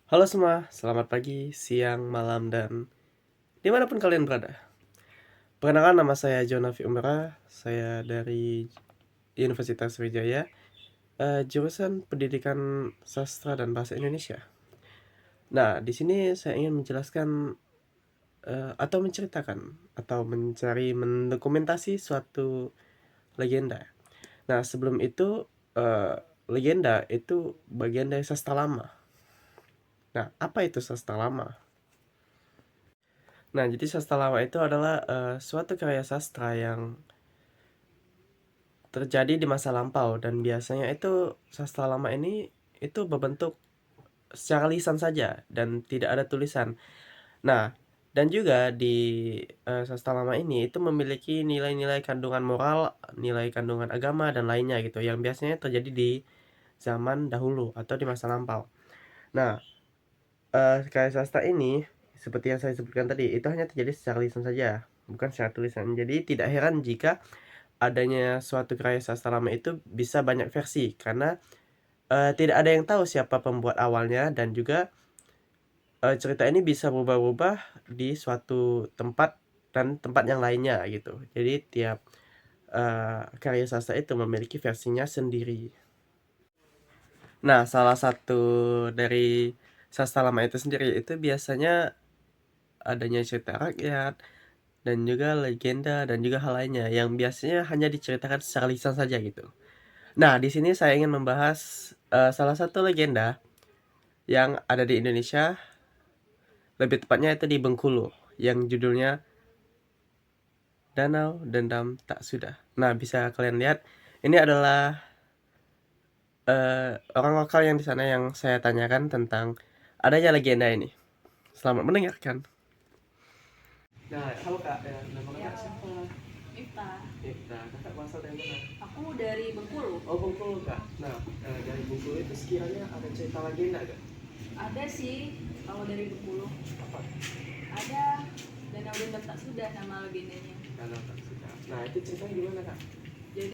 Halo semua, selamat pagi, siang, malam, dan dimanapun kalian berada. Perkenalkan nama saya Jonavi Umara, saya dari Universitas Wijaya, jurusan Pendidikan Sastra dan Bahasa Indonesia. Nah, di sini saya ingin menjelaskan atau menceritakan atau mendokumentasi suatu legenda. Nah, sebelum itu legenda itu bagian dari sastra lama. Nah, apa itu sastra lama? Nah, jadi sastra lama itu adalah suatu karya sastra yang terjadi di masa lampau dan biasanya itu sastra lama ini itu berbentuk secara lisan saja dan tidak ada tulisan. Nah, dan juga di sastra lama ini itu memiliki nilai-nilai kandungan moral, nilai kandungan agama dan lainnya gitu yang biasanya terjadi di zaman dahulu atau di masa lampau. Nah, karya sastra ini seperti yang saya sebutkan tadi itu hanya terjadi secara lisan saja, bukan secara tulisan. Jadi tidak heran jika adanya suatu karya sastra lama itu bisa banyak versi karena tidak ada yang tahu siapa pembuat awalnya dan juga cerita ini bisa berubah-ubah di suatu tempat dan tempat yang lainnya gitu. Jadi tiap karya sastra itu memiliki versinya sendiri. Nah, salah satu dari sastra lama itu sendiri itu biasanya adanya cerita rakyat dan juga legenda dan juga hal lainnya yang biasanya hanya diceritakan secara lisan saja gitu. Nah, di sini saya ingin membahas salah satu legenda yang ada di Indonesia, lebih tepatnya itu di Bengkulu, yang judulnya Danau Dendam Tak Sudah. Nah, bisa kalian lihat, ini adalah orang lokal yang di sana yang saya tanyakan tentang adanya legenda ini. Selamat mendengarkan. Nah, halo Kak, nama Kakak Ya, siapa? Mifta. Mifta, Kakak berasal dari mana? Aku dari Bengkulu. Oh, Bengkulu Kak. Nah, dari Bengkulu itu sekiranya ada cerita legenda gak? Ada sih kalau dari Bengkulu. Apa? Ada Danau Dendam Tak Sudah nama legendanya. Danau Tak Sudah. Nah, itu ceritanya gimana Kak? Jadi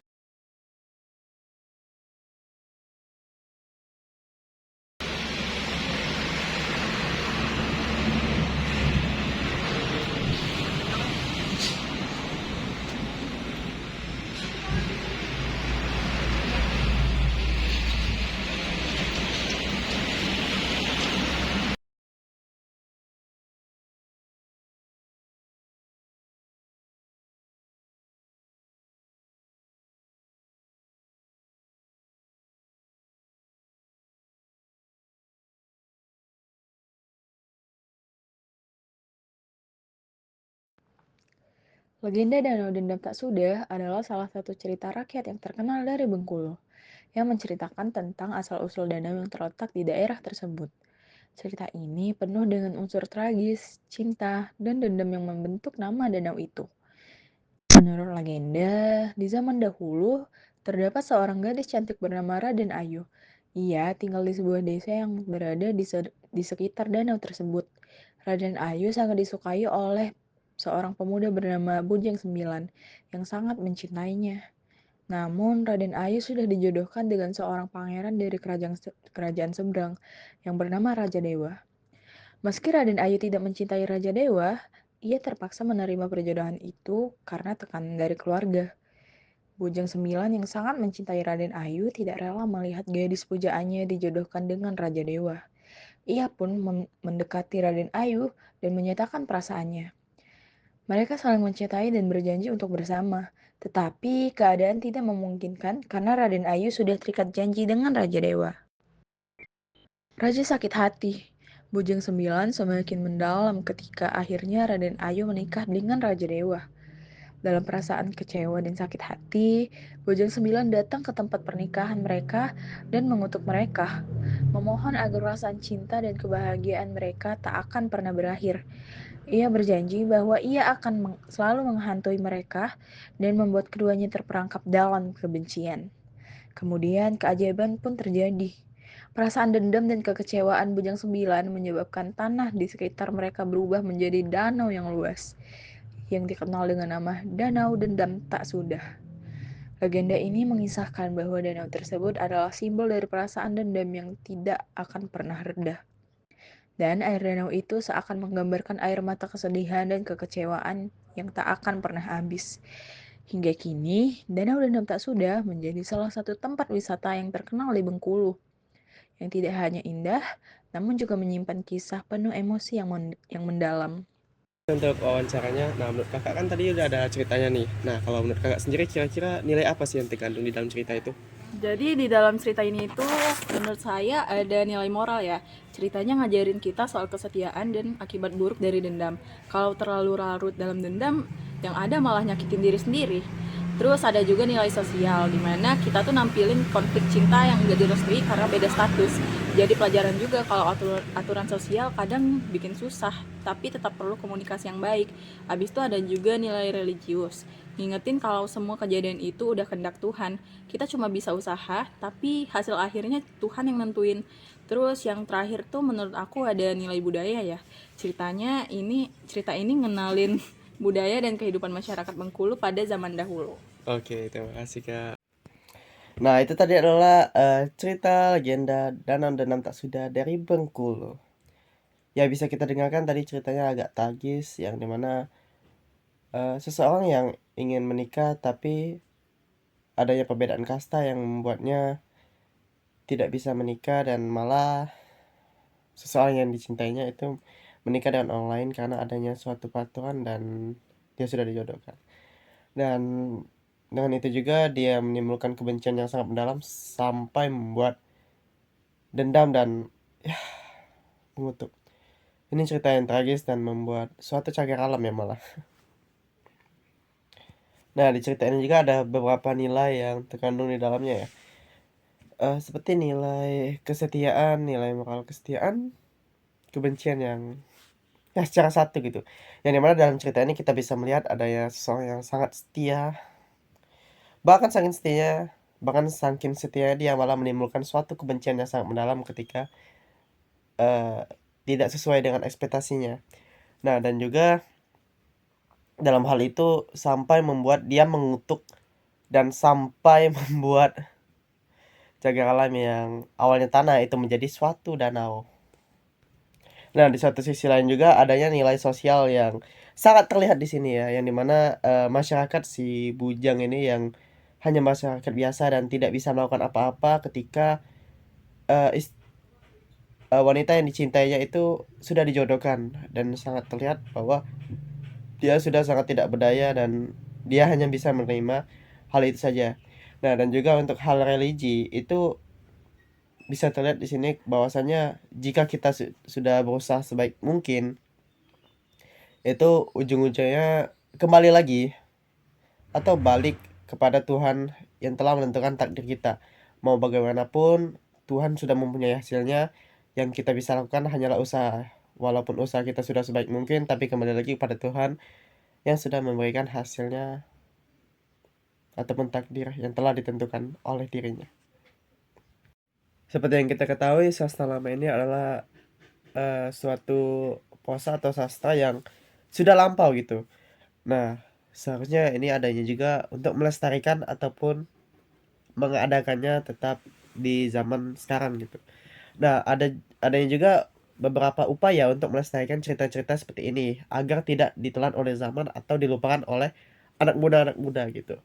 legenda Danau Dendam Tak Sudah adalah salah satu cerita rakyat yang terkenal dari Bengkulu, yang menceritakan tentang asal-usul danau yang terletak di daerah tersebut. Cerita ini penuh dengan unsur tragis, cinta, dan dendam yang membentuk nama danau itu. Menurut legenda, di zaman dahulu terdapat seorang gadis cantik bernama Raden Ayu. Ia tinggal di sebuah desa yang berada di sekitar danau tersebut. Raden Ayu sangat disukai oleh seorang pemuda bernama Bujang Sembilan yang sangat mencintainya. Namun, Raden Ayu sudah dijodohkan dengan seorang pangeran dari kerajaan seberang yang bernama Raja Dewa. Meski Raden Ayu tidak mencintai Raja Dewa, ia terpaksa menerima perjodohan itu karena tekanan dari keluarga. Bujang Sembilan yang sangat mencintai Raden Ayu tidak rela melihat gadis pujaannya dijodohkan dengan Raja Dewa. Ia pun mendekati Raden Ayu dan menyatakan perasaannya. Mereka saling mencintai dan berjanji untuk bersama. Tetapi keadaan tidak memungkinkan karena Raden Ayu sudah terikat janji dengan Raja Dewa. Raja sakit hati. Bujang Sembilan semakin mendalam ketika akhirnya Raden Ayu menikah dengan Raja Dewa. Dalam perasaan kecewa dan sakit hati, Bujang Sembilan datang ke tempat pernikahan mereka dan mengutuk mereka, memohon agar rasa cinta dan kebahagiaan mereka tak akan pernah berakhir. Ia berjanji bahwa ia akan selalu menghantui mereka dan membuat keduanya terperangkap dalam kebencian. Kemudian keajaiban pun terjadi. Perasaan dendam dan kekecewaan Bujang Sembilan menyebabkan tanah di sekitar mereka berubah menjadi danau yang luas, yang dikenal dengan nama Danau Dendam Tak Sudah. Legenda ini mengisahkan bahwa danau tersebut adalah simbol dari perasaan dendam yang tidak akan pernah reda. Dan air danau itu seakan menggambarkan air mata kesedihan dan kekecewaan yang tak akan pernah habis. Hingga kini, Danau Dendam Tak Sudah menjadi salah satu tempat wisata yang terkenal di Bengkulu, yang tidak hanya indah, namun juga menyimpan kisah penuh emosi yang mendalam. Untuk wawancaranya, nah menurut kakak kan tadi udah ada ceritanya nih. Nah kalau menurut kakak sendiri kira-kira nilai apa sih yang terkandung di dalam cerita itu? Jadi di dalam cerita ini itu menurut saya ada nilai moral ya. Ceritanya ngajarin kita soal kesetiaan dan akibat buruk dari dendam. Kalau terlalu larut dalam dendam, yang ada malah nyakitin diri sendiri. Terus ada juga nilai sosial, dimana kita tuh nampilin konflik cinta yang gak direstui karena beda status. Jadi pelajaran juga kalau aturan sosial kadang bikin susah, tapi tetap perlu komunikasi yang baik. Habis itu ada juga nilai religius, ngingetin kalau semua kejadian itu udah kehendak Tuhan. Kita cuma bisa usaha, tapi hasil akhirnya Tuhan yang nentuin. Terus yang terakhir tuh menurut aku ada nilai budaya ya. Cerita ini ngenalin budaya dan kehidupan masyarakat Bengkulu pada zaman dahulu. Oke, terima kasih kak. Nah itu tadi adalah cerita legenda Danau Dendam Tak Sudah dari Bengkulu. Ya bisa kita dengarkan tadi ceritanya agak tragis yang dimana seseorang yang ingin menikah tapi adanya perbedaan kasta yang membuatnya tidak bisa menikah dan malah seseorang yang dicintainya itu menikah dengan orang lain karena adanya suatu peraturan dan dia sudah dijodohkan. Dan dengan itu juga dia menimbulkan kebencian yang sangat mendalam sampai membuat dendam dan ya mengutuk. Ini cerita yang tragis dan membuat suatu cagar alam ya malah. Nah di cerita ini juga ada beberapa nilai yang terkandung di dalamnya ya. Seperti nilai kesetiaan, nilai moral kesetiaan, kebencian yang ya secara satu gitu. Yang dimana dalam cerita ini kita bisa melihat adanya seseorang yang sangat setia. Bahkan saking setianya dia malah menimbulkan suatu kebencian yang sangat mendalam ketika eh, tidak sesuai dengan ekspektasinya. Nah, dan juga dalam hal itu sampai membuat dia mengutuk dan sampai membuat cagar alam yang awalnya tanah itu menjadi suatu danau. Nah, di satu sisi lain juga adanya nilai sosial yang sangat terlihat di sini ya, yang dimana masyarakat si bujang ini yang hanya masyarakat biasa dan tidak bisa melakukan apa-apa ketika eh, is- wanita yang dicintainya itu sudah dijodohkan dan sangat terlihat bahwa dia sudah sangat tidak berdaya dan dia hanya bisa menerima hal itu saja. Nah, dan juga untuk hal religi itu bisa terlihat di sini bahwasanya jika kita sudah berusaha sebaik mungkin itu ujung-ujungnya kembali lagi atau balik kepada Tuhan yang telah menentukan takdir kita. Mau bagaimanapun, Tuhan sudah mempunyai hasilnya, yang kita bisa lakukan hanyalah usaha. Walaupun usaha kita sudah sebaik mungkin, tapi kembali lagi kepada Tuhan yang sudah memberikan hasilnya ataupun takdir yang telah ditentukan oleh dirinya. Seperti yang kita ketahui, sastra lama ini adalah suatu prosa atau sastra yang sudah lampau gitu. Nah, seharusnya ini adanya juga untuk melestarikan ataupun mengadakannya tetap di zaman sekarang gitu. Nah, adanya juga beberapa upaya untuk melestarikan cerita-cerita seperti ini agar tidak ditelan oleh zaman atau dilupakan oleh anak muda gitu.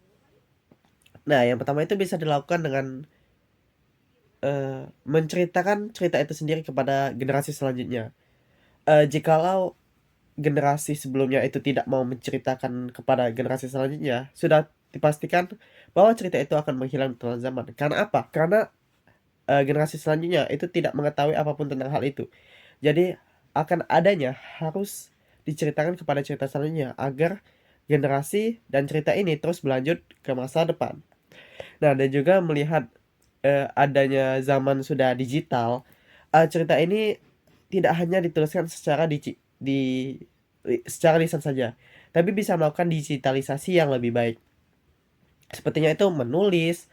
Nah, yang pertama itu bisa dilakukan dengan menceritakan cerita itu sendiri kepada generasi selanjutnya. Jikalau generasi sebelumnya itu tidak mau menceritakan kepada generasi selanjutnya, sudah dipastikan bahwa cerita itu akan menghilang di telan zaman. Karena apa? Karena generasi selanjutnya itu tidak mengetahui apapun tentang hal itu. Jadi akan adanya harus diceritakan kepada cerita selanjutnya agar generasi dan cerita ini terus berlanjut ke masa depan. Nah, dan juga melihat adanya zaman sudah digital, cerita ini tidak hanya dituliskan secara lisan saja, tapi bisa melakukan digitalisasi yang lebih baik. Sepertinya itu menulis,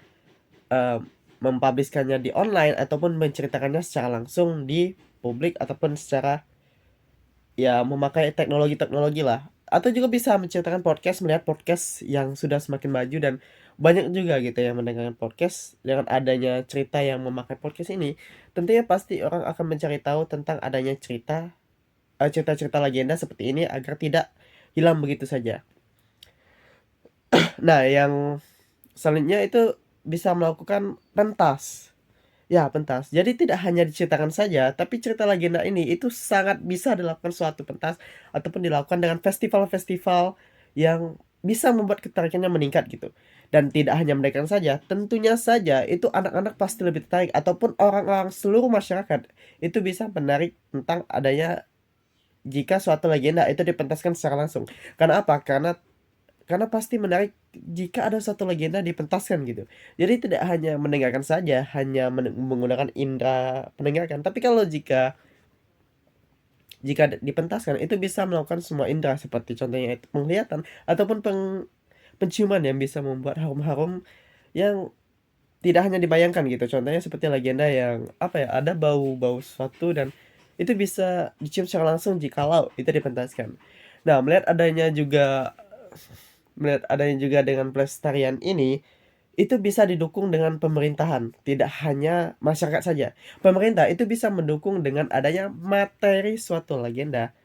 eh, mempublishkannya di online ataupun menceritakannya secara langsung di publik ataupun secara ya memakai teknologi-teknologi lah. Atau juga bisa menceritakan podcast, melihat podcast yang sudah semakin maju dan banyak juga gitu yang mendengarkan podcast. Dengan adanya cerita yang memakai podcast ini, tentunya pasti orang akan mencari tahu tentang adanya cerita-cerita legenda seperti ini agar tidak hilang begitu saja. Nah, yang selanjutnya itu bisa melakukan pentas. Ya, pentas. Jadi tidak hanya diceritakan saja, tapi cerita legenda ini itu sangat bisa dilakukan suatu pentas ataupun dilakukan dengan festival-festival yang bisa membuat ketarikannya meningkat gitu. Dan tidak hanya mereka saja, tentunya saja itu anak-anak pasti lebih tertarik ataupun orang-orang seluruh masyarakat itu bisa menarik tentang adanya jika suatu legenda itu dipentaskan secara langsung. Karena apa? Karena pasti menarik jika ada satu legenda dipentaskan gitu. Jadi tidak hanya mendengarkan saja, hanya menggunakan indera pendengarkan, tapi kalau jika dipentaskan itu bisa melakukan semua indera seperti contohnya itu penglihatan ataupun penciuman yang bisa membuat harum-harum yang tidak hanya dibayangkan gitu. Contohnya seperti legenda yang apa ya, ada bau-bau sesuatu dan itu bisa dicium secara langsung jikalau itu dipentaskan. Nah, melihat adanya juga dengan pelestarian ini, itu bisa didukung dengan pemerintahan, tidak hanya masyarakat saja. Pemerintah itu bisa mendukung dengan adanya materi suatu legenda,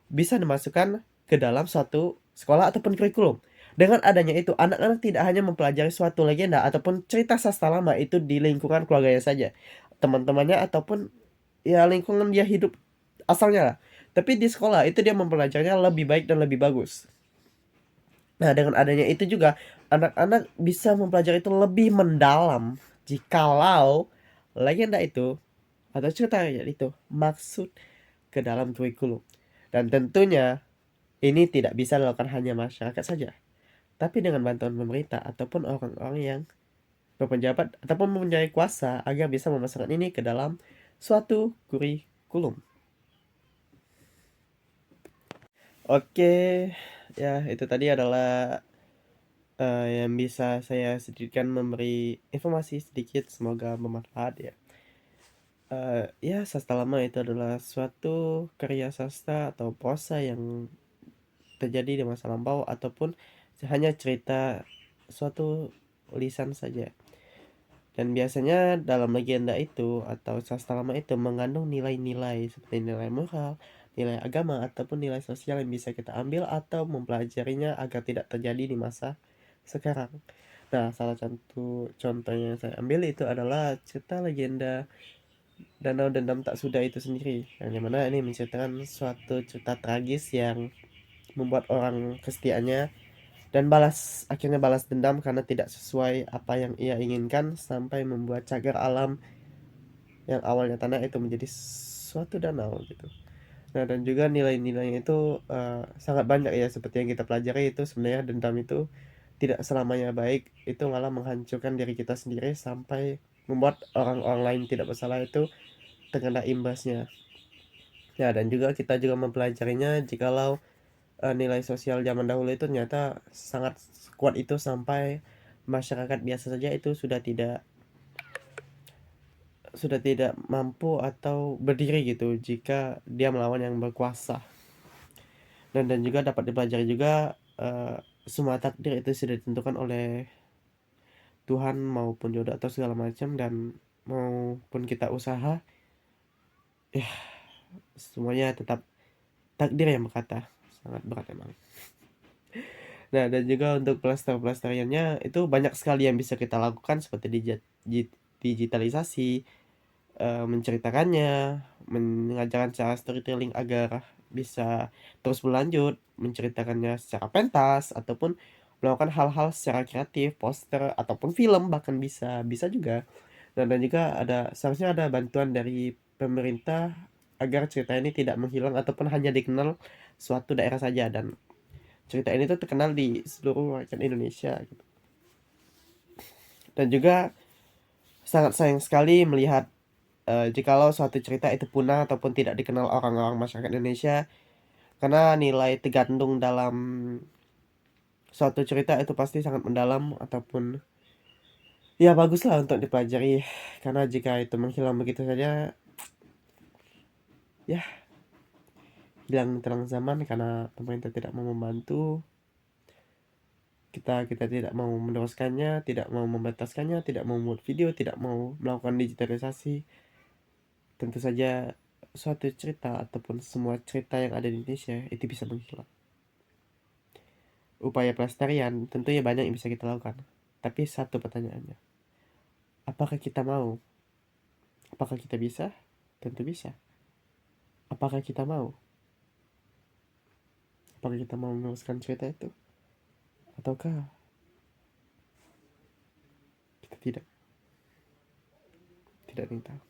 bisa dimasukkan ke dalam suatu sekolah ataupun kurikulum. Dengan adanya itu, anak-anak tidak hanya mempelajari suatu legenda ataupun cerita sastra lama itu di lingkungan keluarganya saja, teman-temannya ataupun ya lingkungan dia hidup asalnya lah. Tapi di sekolah itu dia mempelajarinya lebih baik dan lebih bagus. Nah, dengan adanya itu juga anak-anak bisa mempelajari itu lebih mendalam jikalau legenda itu atau cerita itu maksud ke dalam kurikulum. Dan tentunya ini tidak bisa dilakukan hanya masyarakat saja, tapi dengan bantuan pemerintah ataupun orang-orang yang berpenjabat ataupun mempunyai kuasa agar bisa memasukkan ini ke dalam suatu kurikulum. Oke, ya itu tadi adalah yang bisa saya sedikitkan memberi informasi sedikit, semoga bermanfaat ya. Ya, sastra lama itu adalah suatu karya sastra atau prosa yang terjadi di masa lampau ataupun hanya cerita suatu lisan saja. Dan biasanya dalam legenda itu atau sastra lama itu mengandung nilai-nilai seperti nilai moral, nilai agama, ataupun nilai sosial yang bisa kita ambil atau mempelajarinya agar tidak terjadi di masa sekarang. Nah, salah satu contohnya yang saya ambil itu adalah cerita legenda Danau Dendam Tak Sudah itu sendiri, yang dimana ini menceritakan suatu cerita tragis yang membuat orang kesetiaannya dan akhirnya balas dendam karena tidak sesuai apa yang ia inginkan sampai membuat cagar alam yang awalnya tanah itu menjadi suatu danau gitu. Nah, dan juga nilai-nilainya itu sangat banyak ya, seperti yang kita pelajari itu sebenarnya dendam itu tidak selamanya baik, itu malah menghancurkan diri kita sendiri sampai membuat orang-orang lain tidak bersalah itu terkena imbasnya. Ya, dan juga kita juga mempelajarinya jikalau nilai sosial zaman dahulu itu ternyata sangat kuat itu sampai masyarakat biasa saja itu sudah tidak mampu atau berdiri gitu jika dia melawan yang berkuasa. Dan juga dapat dipelajari juga semua takdir itu sudah ditentukan oleh Tuhan maupun jodoh atau segala macam, dan maupun kita usaha ya semuanya tetap takdir yang berkata. Sangat berat emang. Nah, dan juga untuk pelestariannya itu banyak sekali yang bisa kita lakukan seperti digitalisasi, menceritakannya, mengajarkan cara storytelling agar bisa terus berlanjut, menceritakannya secara pentas ataupun melakukan hal-hal secara kreatif, poster ataupun film bahkan bisa bisa juga. Dan juga seharusnya ada bantuan dari pemerintah agar cerita ini tidak menghilang ataupun hanya dikenal suatu daerah saja, dan cerita ini tuh terkenal di seluruh rakyat Indonesia gitu. Dan juga sangat sayang sekali melihat jikalau suatu cerita itu punah ataupun tidak dikenal orang-orang masyarakat Indonesia, karena nilai tergantung dalam suatu cerita itu pasti sangat mendalam ataupun ya baguslah untuk dipelajari, karena jika itu menghilang begitu saja ya hilang terang zaman karena pemerintah tidak mau membantu. kita tidak mau meneruskannya, tidak mau membataskannya, tidak mau membuat video, tidak mau melakukan digitalisasi. Tentu saja suatu cerita ataupun semua cerita yang ada di Indonesia itu bisa menghilang. Upaya pelestarian tentunya banyak yang bisa kita lakukan. Tapi satu pertanyaannya, apakah kita mau? Apakah kita bisa? Tentu bisa. Apakah kita mau? Apakah kita mau meneruskan cerita itu? Ataukah kita tidak? Tidak ada yang tahu.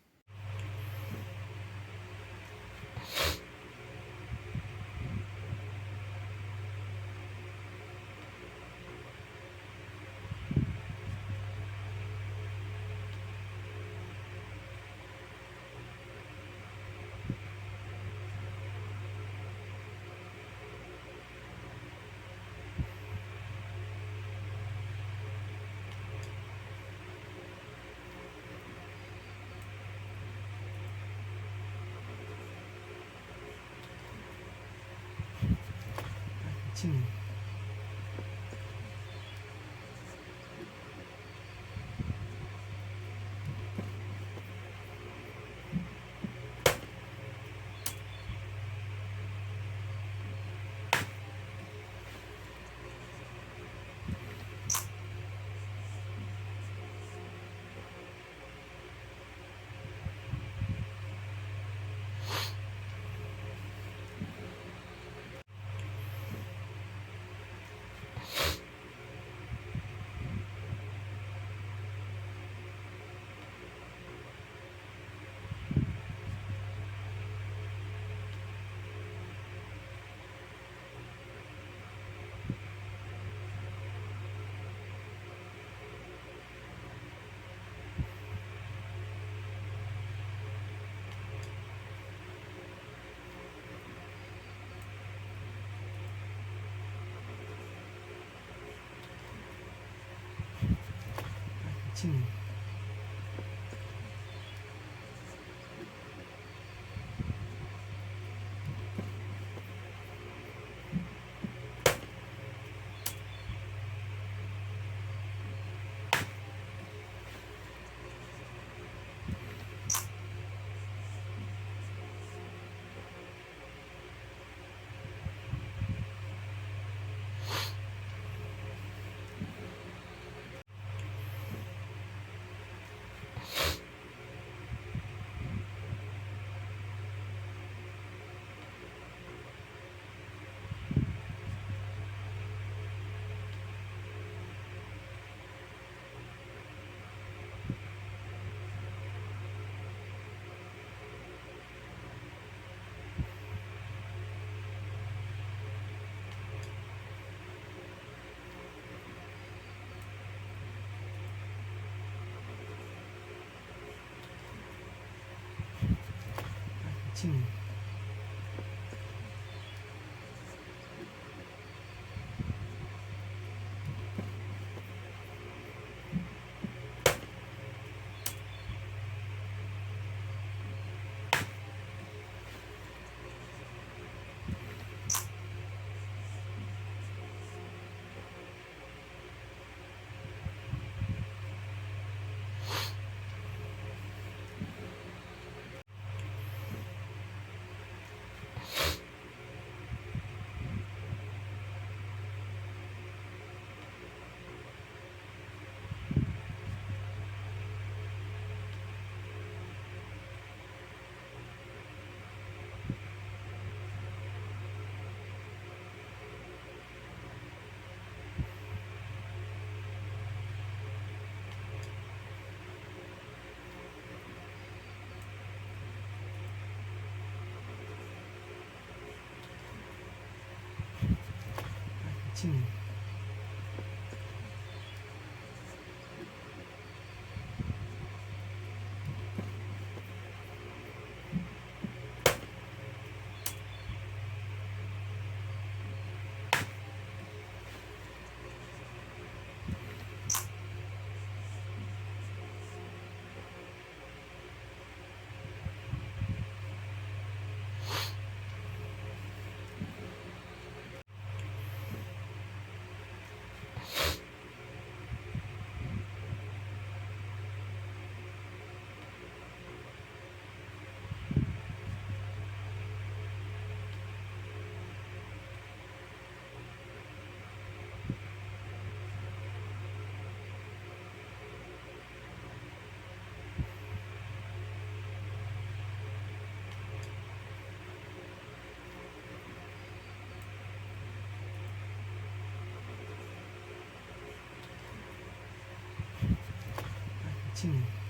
sini.